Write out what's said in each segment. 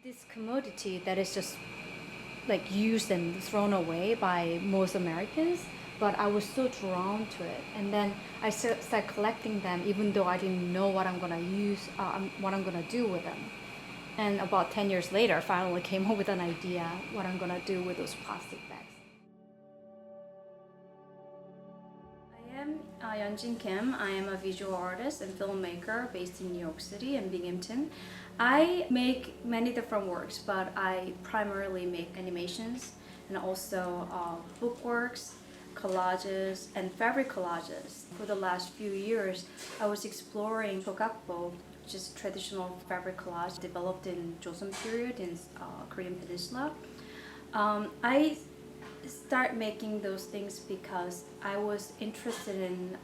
this commodity that is just like used and thrown away by most Americans, but I was so drawn to it. And then I started collecting them, even though I didn't know what I'm gonna use, what I'm gonna do with them. And about 10 years later, I finally came up with an idea what I'm gonna do with those plastic bags. I am Yeon Jin Kim. I am a visual artist and filmmaker based in New York City and Binghamton. I make many different works, but I primarily make animations and also bookworks, collages, and fabric collages. For the last few years, I was exploring Jogakbo, which is traditional fabric collage developed in Joseon period in Korean Peninsula. I start making those things because I was interested in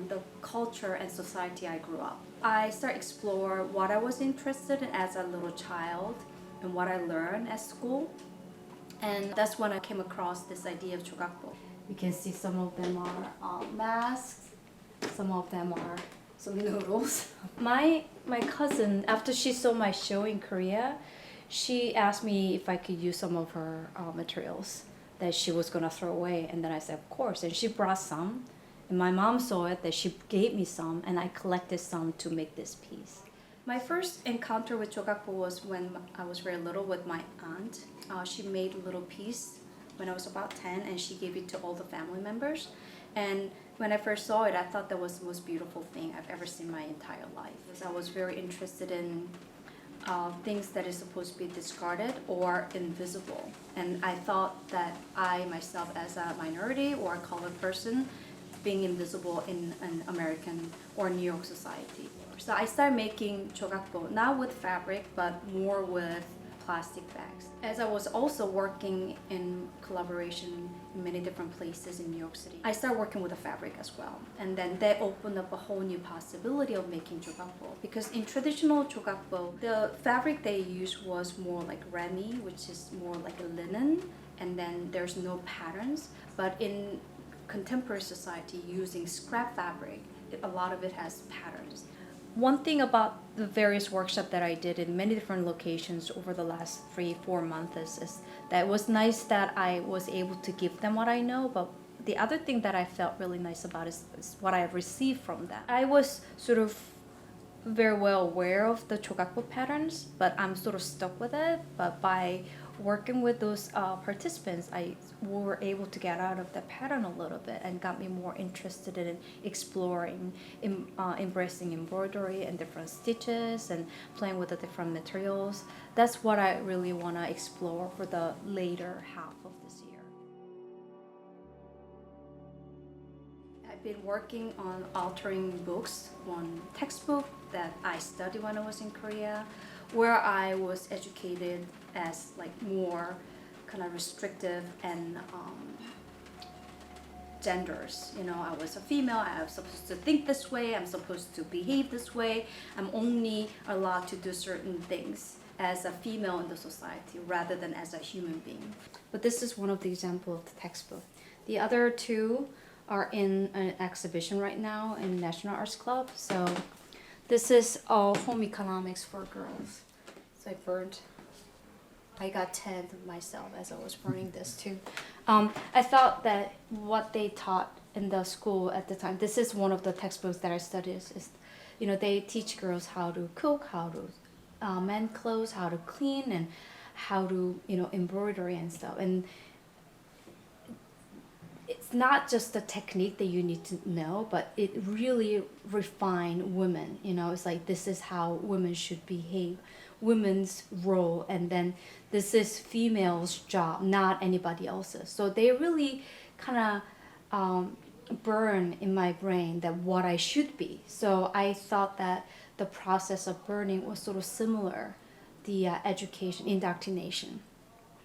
the culture and society I grew up. I start explore what I was interested in as a little child and what I learned at school. And that's when I came across this idea of Jogakbo. You can see some of them are masks, some of them are some noodles. My cousin, after she saw my show in Korea, she asked me if I could use some of her materials that she was gonna throw away, and then I said of course, and she brought some, and my mom saw it that she gave me some, and I collected some to make this piece. My first encounter with Jogakbo was when I was very little with my aunt. She made a little piece when I was about 10, and she gave it to all the family members. And when I first saw it, I thought that was the most beautiful thing I've ever seen in my entire life. I was very interested in things that is supposed to be discarded or invisible. And I thought that I myself as a minority or a colored person being invisible in an American or New York society. So I started making Jogakbo, not with fabric, but more with plastic bags. As I was also working in collaboration in many different places in New York City, I started working with the fabric as well. And then that opened up a whole new possibility of making Jogakbo. Because in traditional Jogakbo, the fabric they used was more like rami, which is more like a linen, and then there's no patterns. But in contemporary society, using scrap fabric, a lot of it has patterns. One thing about the various workshops that I did in many different locations over the last 3-4 months is that it was nice that I was able to give them what I know, but the other thing that I felt really nice about is what I received from that. I was sort of very well aware of the Jogakbo patterns, but I'm sort of stuck with it. But by working with those participants, I were able to get out of the pattern a little bit and got me more interested in exploring, embracing embroidery and different stitches and playing with the different materials. That's what I really want to explore for the later half of this year. I've been working on altering books, one textbook that I studied when I was in Korea, where I was educated as like more kind of restrictive and genders. You know, I was a female, I was supposed to think this way, I'm supposed to behave this way, I'm only allowed to do certain things as a female in the society rather than as a human being. But this is one of the examples of the textbook. The other two are in an exhibition right now in National Arts Club. So this is all home economics for girls. So I got 10 myself as I was burning this too. I thought that what they taught in the school at the time, this is one of the textbooks that I studied, is you know, they teach girls how to cook, how to mend clothes, how to clean, and how to, you know, embroidery and stuff. And it's not just the technique that you need to know, but it really refine women. You know, it's like this is how women should behave, women's role, and then this is female's job, not anybody else's. So they really kind of burn in my brain that what I should be. So I thought that the process of burning was sort of similar, the education, indoctrination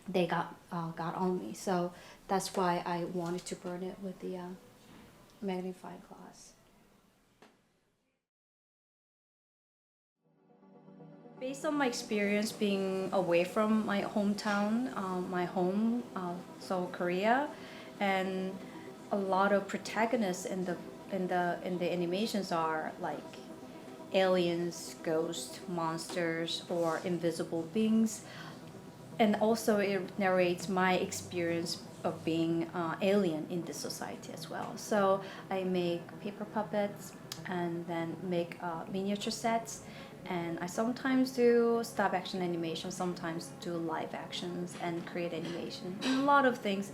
they got on me. So that's why I wanted to burn it with the magnifying glass. Based on my experience being away from my hometown, my home, Seoul, Korea, and a lot of protagonists in the animations are like aliens, ghosts, monsters, or invisible beings. And also it narrates my experience of being alien in this society as well. So I make paper puppets and then make miniature sets, and I sometimes do stop action animation, sometimes do live actions and create animation and a lot of things.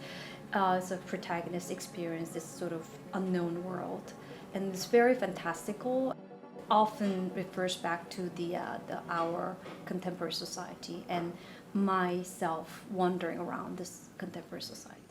As a protagonist experience this sort of unknown world, and it's very fantastical, often refers back to the our contemporary society and myself wandering around this contemporary society.